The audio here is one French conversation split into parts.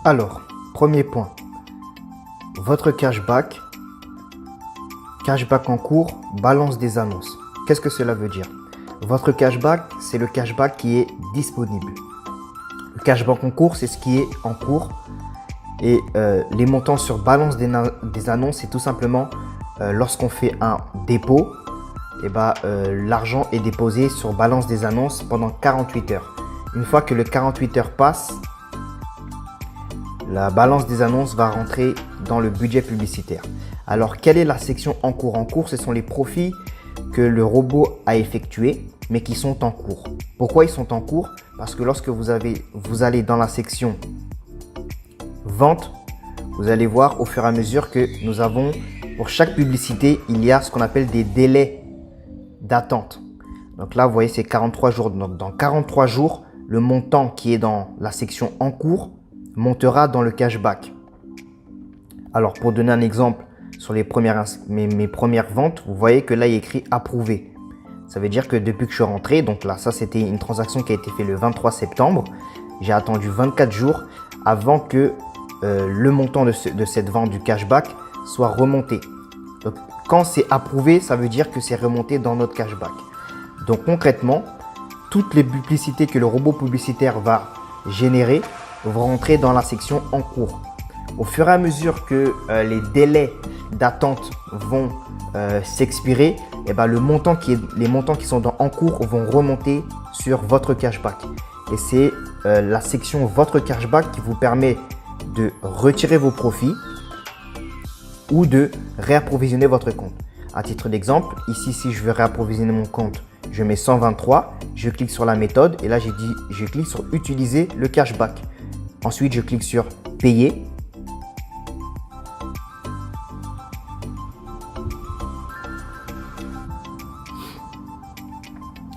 Alors, premier point, votre cashback en cours, balance des annonces. Qu'est-ce que cela veut dire? Votre cashback, c'est le cashback qui est disponible. Le cashback en cours, c'est ce qui est en cours. Et les montants sur balance des annonces, c'est tout simplement lorsqu'on fait un dépôt, l'argent est déposé sur balance des annonces pendant 48 heures. Une fois que le 48 heures passe, la balance des annonces va rentrer dans le budget publicitaire. Alors, quelle est la section en cours? En cours, ce sont les profits que le robot a effectués, mais qui sont en cours. Pourquoi ils sont en cours? Parce que lorsque vous allez dans la section vente, vous allez voir au fur et à mesure que nous avons, pour chaque publicité, il y a ce qu'on appelle des délais d'attente. Donc là, vous voyez, c'est 43 jours. Donc, dans 43 jours, le montant qui est dans la section en cours montera dans le cashback. Alors, pour donner un exemple, sur mes premières ventes, vous voyez que là, il est écrit approuvé. Ça veut dire que depuis que je suis rentré, donc là, ça, c'était une transaction qui a été faite le 23 septembre. J'ai attendu 24 jours avant que le montant de cette vente du cashback soit remonté. Donc, quand c'est approuvé, ça veut dire que c'est remonté dans notre cashback. Donc, concrètement, toutes les publicités que le robot publicitaire va générer vont rentrer dans la section en cours. Au fur et à mesure que les délais d'attente vont s'expirer, les montants qui sont en cours vont remonter sur votre cashback. Et c'est la section votre cashback qui vous permet de retirer vos profits ou de réapprovisionner votre compte. À titre d'exemple, ici, si je veux réapprovisionner mon compte, je mets 123, je clique sur la méthode et là, je clique sur utiliser le cashback. Ensuite, je clique sur payer.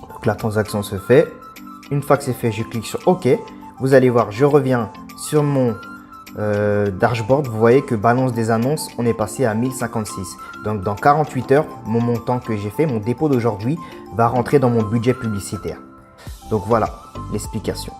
Donc, la transaction se fait. Une fois que c'est fait, je clique sur OK. Vous allez voir, je reviens sur mon dashboard. Vous voyez que balance des annonces, on est passé à 1056. Donc, dans 48 heures, mon montant que j'ai fait, mon dépôt d'aujourd'hui, va rentrer dans mon budget publicitaire. Donc, voilà l'explication.